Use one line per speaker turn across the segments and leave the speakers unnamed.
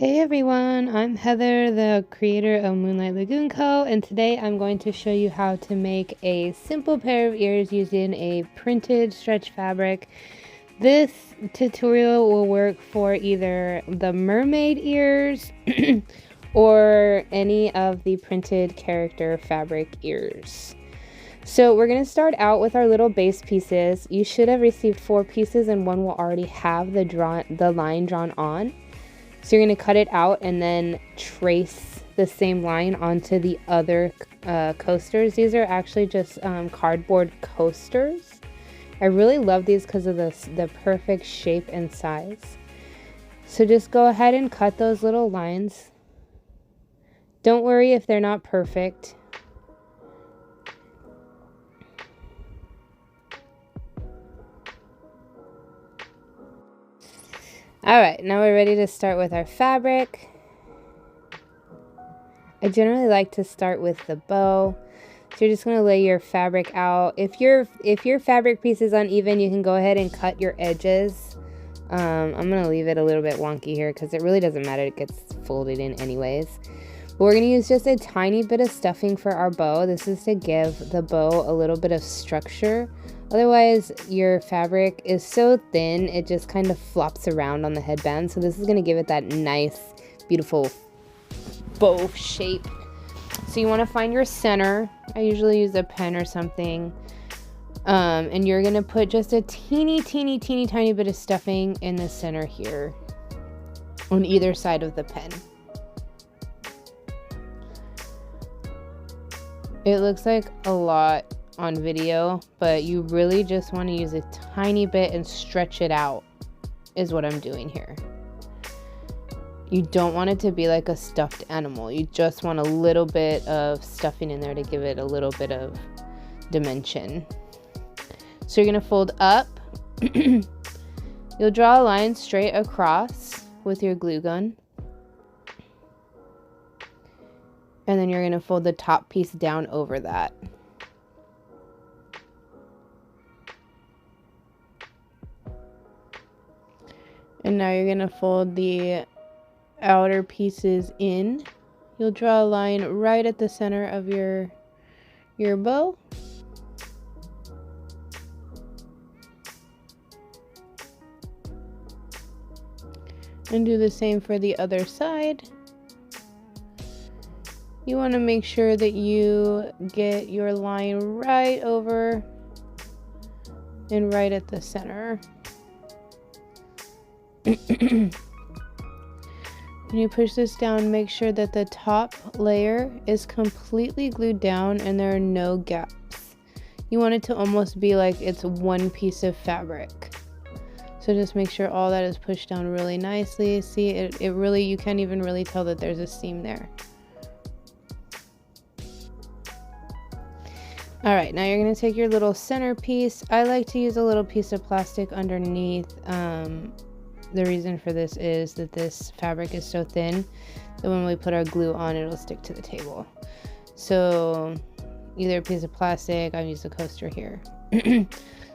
Hey everyone, I'm Heather, the creator of Moonlight Lagoon Co., and today I'm going to show you how to make a simple pair of ears using a printed stretch fabric. This tutorial will work for either the mermaid ears or any of the printed character fabric ears. So we're going to start out with our little base pieces. You should have received 4 pieces and one will already have the line drawn on. So you're going to cut it out and then trace the same line onto the other coasters. These are actually just cardboard coasters. I really love these because of the perfect shape and size. So just go ahead and cut those little lines. Don't worry if they're not perfect. Alright, now we're ready to start with our fabric. I generally like to start with the bow. So you're just going to lay your fabric out. If your fabric piece is uneven, you can go ahead and cut your edges. I'm going to leave it a little bit wonky here because it really doesn't matter. It gets folded in anyways. But we're going to use just a tiny bit of stuffing for our bow. This is to give the bow a little bit of structure. Otherwise, your fabric is so thin, it just kind of flops around on the headband. So this is going to give it that nice, beautiful bow shape. So you want to find your center. I usually use a pen or something. And you're going to put just a teeny tiny bit of stuffing in the center here on either side of the pen. It looks like a lot on video, but you really just want to use a tiny bit and stretch it out is what I'm doing here. You don't want it to be like a stuffed animal. You just want a little bit of stuffing in there to give it a little bit of dimension. So you're going to fold up. You'll draw a line straight across with your glue gun. And then you're going to fold the top piece down over that. And now you're going to fold the outer pieces in. You'll draw a line right at the center of your bow. And do the same for the other side. You want to make sure that you get your line right over and right at the center. When you push this down, make sure that the top layer is completely glued down and there are no gaps. You want it to almost be like it's one piece of fabric. So just make sure all that is pushed down really nicely. See, it really, you can't even really tell that there's a seam there. Alright, now you're going to take your little center piece. I like to use a little piece of plastic underneath. The reason for this is that this fabric is so thin that when we put our glue on, it'll stick to the table. So either a piece of plastic, I've used a coaster here.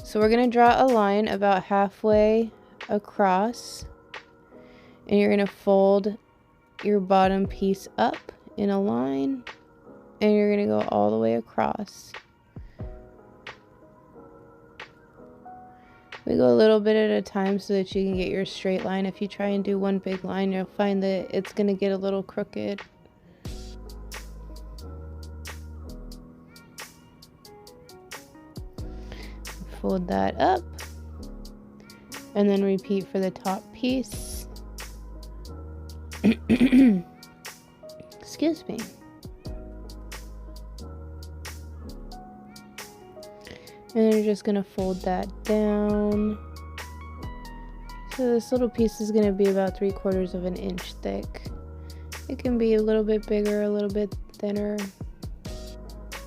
So we're going to draw a line about halfway across. And you're going to fold your bottom piece up in a line. And you're going to go all the way across. We go a little bit at a time so that you can get your straight line. If you try and do one big line, you'll find that it's going to get a little crooked. Fold that up. And then repeat for the top piece. Excuse me. And then you're just going to fold that down. So this little piece is going to be about 3/4 of an inch thick. It can be a little bit bigger, a little bit thinner.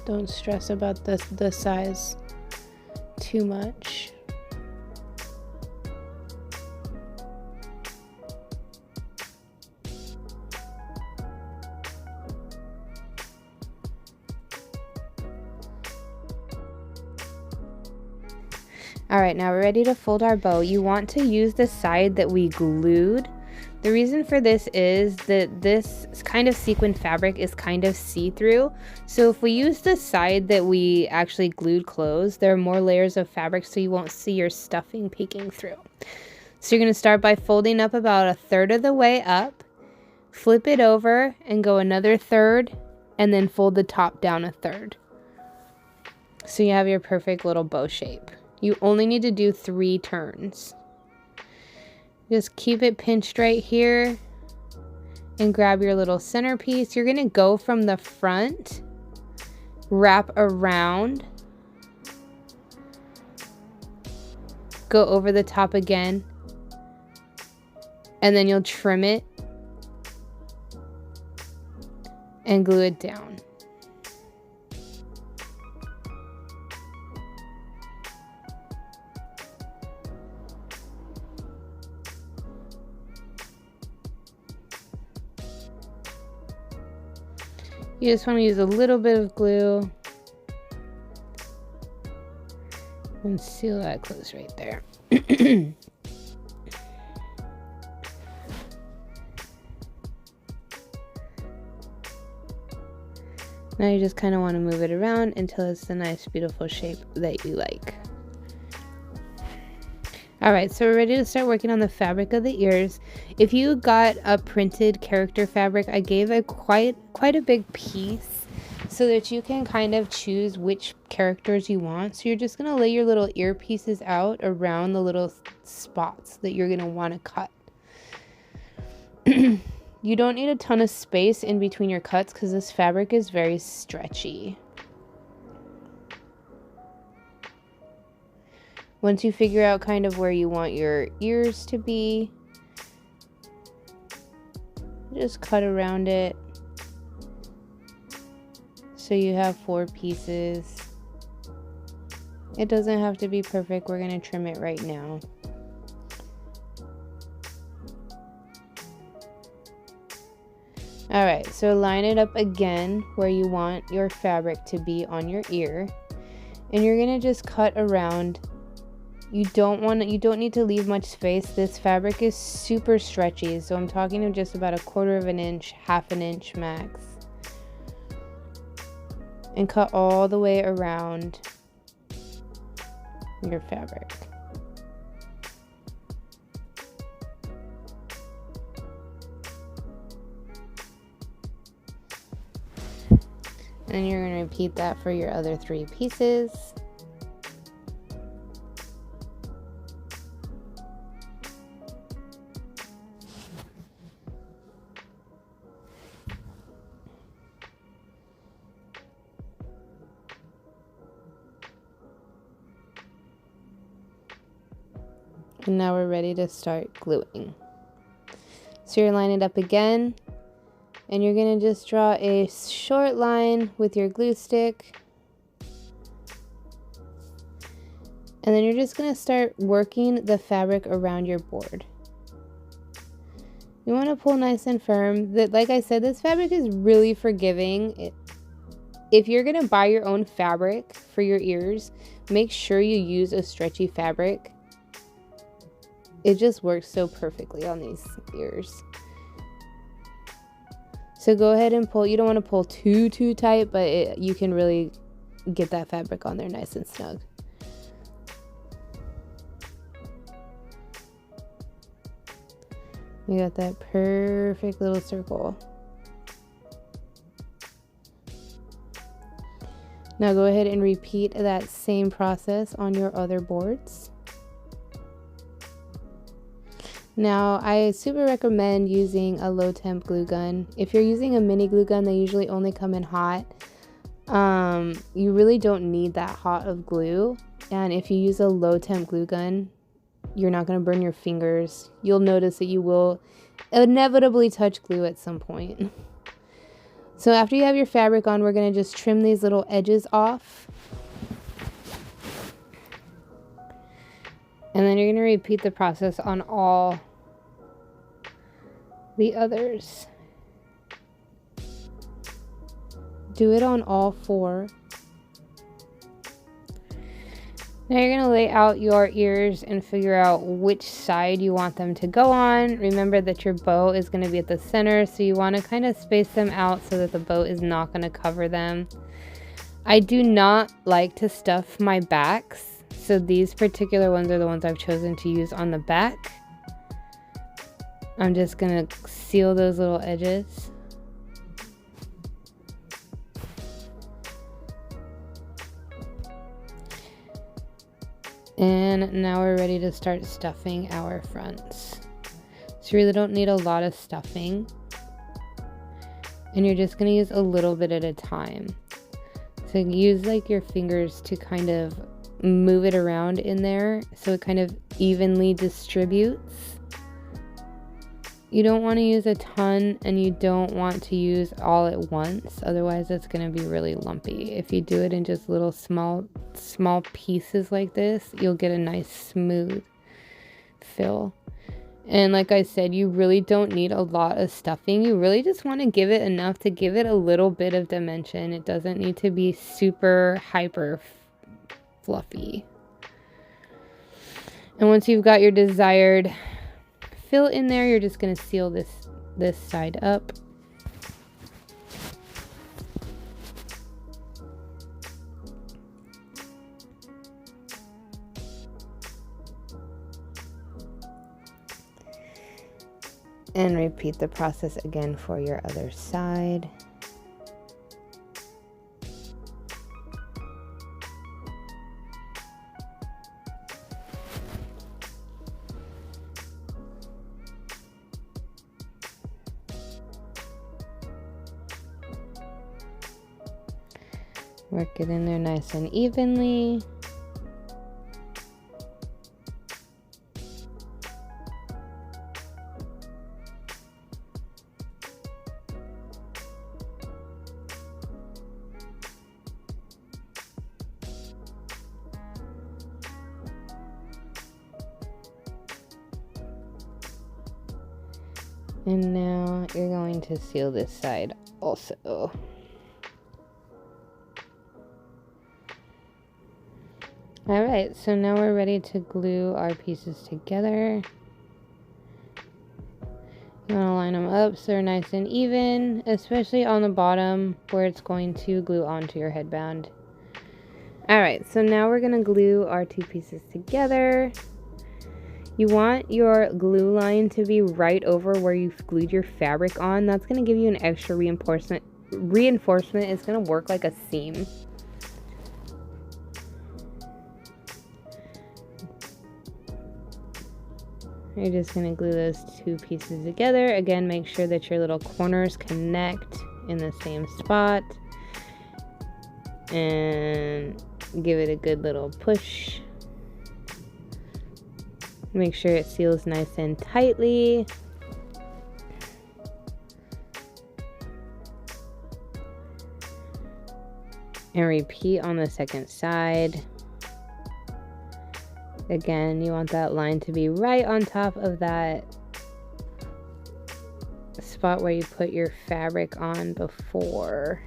Don't stress about the size too much. Alright, now we're ready to fold our bow. You want to use the side that we glued The reason for this is that this kind of sequin fabric is kind of see-through. So if we use the side that we actually glued closed, there are more layers of fabric so you won't see your stuffing peeking through. So you're going to start by folding up about 1/3 of the way up, flip it over and go another 1/3, and then fold the top down 1/3. So you have your perfect little bow shape. You only need to do 3 turns. Just keep it pinched right here and grab your little centerpiece. You're going to go from the front, wrap around, go over the top again, and then you'll trim it and glue it down. You just want to use a little bit of glue and seal that closed right there. Now you just kind of want to move it around until it's the nice, beautiful shape that you like. Alright, so we're ready to start working on the fabric of the ears. If you got a printed character fabric, I gave a quite a big piece so that you can kind of choose which characters you want. So you're just going to lay your little ear pieces out around the little spots that you're going to want to cut. You don't need a ton of space in between your cuts because this fabric is very stretchy. Once you figure out kind of where you want your ears to be, just cut around it so you have 4 pieces. It doesn't have to be perfect. We're going to trim it right now. Alright, so line it up again where you want your fabric to be on your ear. And you're going to just cut around. You don't need to leave much space. This fabric is super stretchy, so I'm talking of just about 1/4 of an inch, 1/2 an inch max. And cut all the way around your fabric. And you're going to repeat that for your other 3 pieces. And now we're ready to start gluing. So you're lining it up again, and you're going to just draw a short line with your glue stick. And then you're just going to start working the fabric around your board. You want to pull nice and firm. Like I said, this fabric is really forgiving. If you're going to buy your own fabric for your ears, make sure you use a stretchy fabric. It just works so perfectly on these ears. So go ahead and pull. You don't want to pull too tight, but you can really get that fabric on there nice and snug. You got that perfect little circle. Now go ahead and repeat that same process on your other boards. Now, I super recommend using a low temp glue gun. If you're using a mini glue gun, they usually only come in hot. You really don't need that hot of glue. And if you use a low temp glue gun, you're not going to burn your fingers. You'll notice that you will inevitably touch glue at some point. So after you have your fabric on, we're going to just trim these little edges off. And then you're going to repeat the process on all the others. Do it on all 4. Now you're going to lay out your ears and figure out which side you want them to go on. Remember that your bow is going to be at the center, so you want to kind of space them out so that the bow is not going to cover them. I do not like to stuff my backs, so these particular ones are the ones I've chosen to use on the back. I'm just going to seal those little edges. And now we're ready to start stuffing our fronts. So you really don't need a lot of stuffing. And you're just going to use a little bit at a time. So use like your fingers to kind of move it around in there so it kind of evenly distributes. You don't want to use a ton, and you don't want to use all at once, otherwise it's going to be really lumpy. If you do it in just little small pieces like this, you'll get a nice smooth fill. And like I said, you really don't need a lot of stuffing. You really just want to give it enough to give it a little bit of dimension. It doesn't need to be super hyper fluffy. And once you've got your desired fill in there, you're just going to seal this side up. And repeat the process again for your other side. Work it in there nice and evenly. And now you're going to seal this side also. Alright, so now we're ready to glue our pieces together. You want to line them up so they're nice and even, especially on the bottom where it's going to glue onto your headband. Alright, so now we're going to glue our two pieces together. You want your glue line to be right over where you've glued your fabric on. That's going to give you an extra reinforcement. It's going to work like a seam. You're just going to glue those two pieces together. Again, make sure that your little corners connect in the same spot. And give it a good little push. Make sure it seals nice and tightly. And repeat on the second side. Again, you want that line to be right on top of that spot where you put your fabric on before.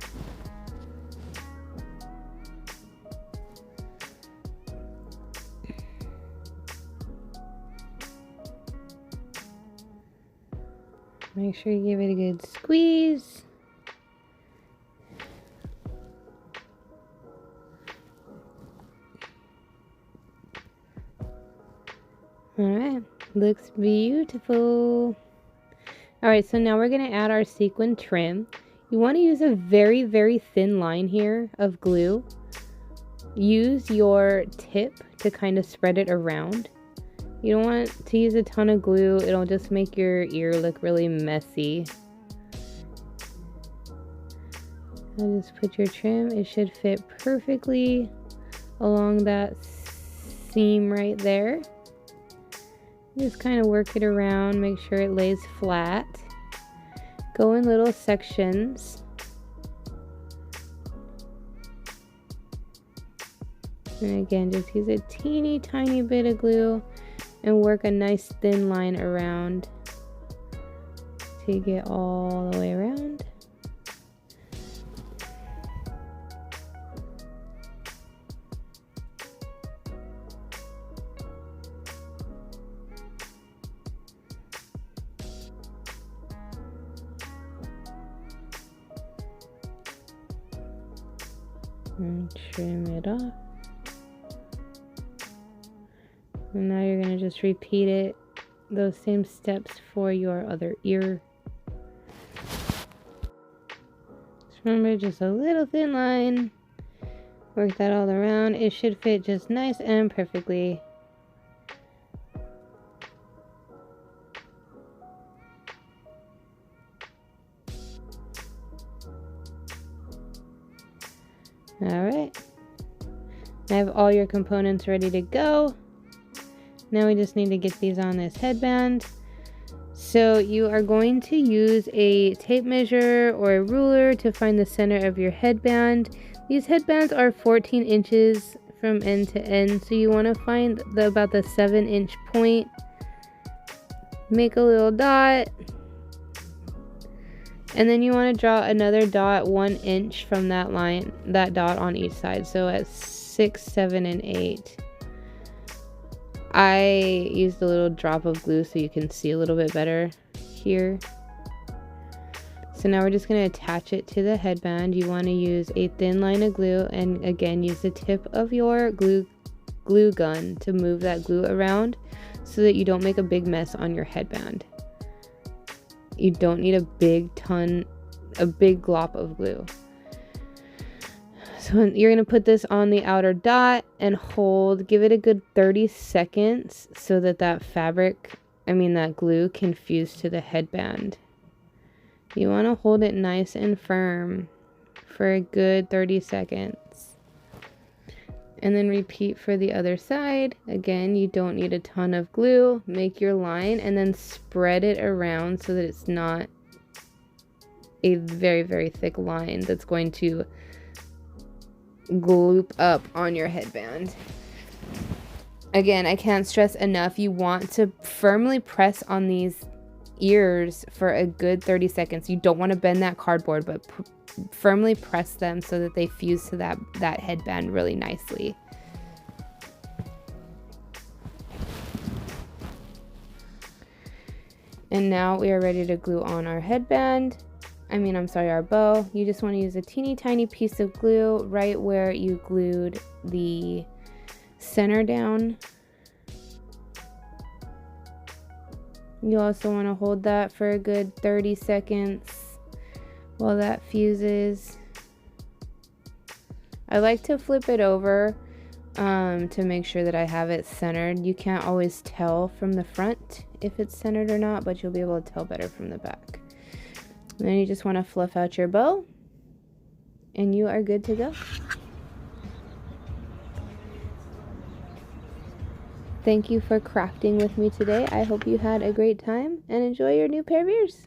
Make sure you give it a good squeeze. Alright, looks beautiful. Alright, so now we're going to add our sequin trim. You want to use a very, very thin line here of glue. Use your tip to kind of spread it around. You don't want to use a ton of glue. It'll just make your ear look really messy. I'll just put your trim. It should fit perfectly along that seam right there. Just kind of work it around, make sure it lays flat. Go in little sections. And again, just use a teeny tiny bit of glue and work a nice thin line around to get all the way around. And trim it off. And now you're going to just repeat it, those same steps for your other ear. Just remember, just a little thin line. Work that all around. It should fit just nice and perfectly. Alright. I have all your components ready to go. Now we just need to get these on this headband. So you are going to use a tape measure or a ruler to find the center of your headband. These headbands are 14 inches from end to end, so you want to find about the 7-inch point. Make a little dot, and then you want to draw another dot 1 inch from that line, that dot on each side. So at 6, 7, and 8. I used a little drop of glue so you can see a little bit better here. So now we're just going to attach it to the headband. You want to use a thin line of glue, and again use the tip of your glue gun to move that glue around so that you don't make a big mess on your headband. You don't need a big glop of glue. So you're going to put this on the outer dot and give it a good 30 seconds so that that glue can fuse to the headband. You want to hold it nice and firm for a good 30 seconds. And then repeat for the other side. Again, you don't need a ton of glue. Make your line and then spread it around so that it's not a very, very thick line that's going to gloop up on your headband. Again, I can't stress enough, you want to firmly press on these ears for a good 30 seconds. You don't want to bend that cardboard, but firmly press them so that they fuse to that headband really nicely. And now we are ready to glue on our headband. Our bow. You just want to use a teeny tiny piece of glue right where you glued the center down. You also want to hold that for a good 30 seconds while that fuses. I like to flip it over to make sure that I have it centered. You can't always tell from the front if it's centered or not, but you'll be able to tell better from the back. And then you just want to fluff out your bow and you are good to go. Thank you for crafting with me today. I hope you had a great time and enjoy your new pair of ears.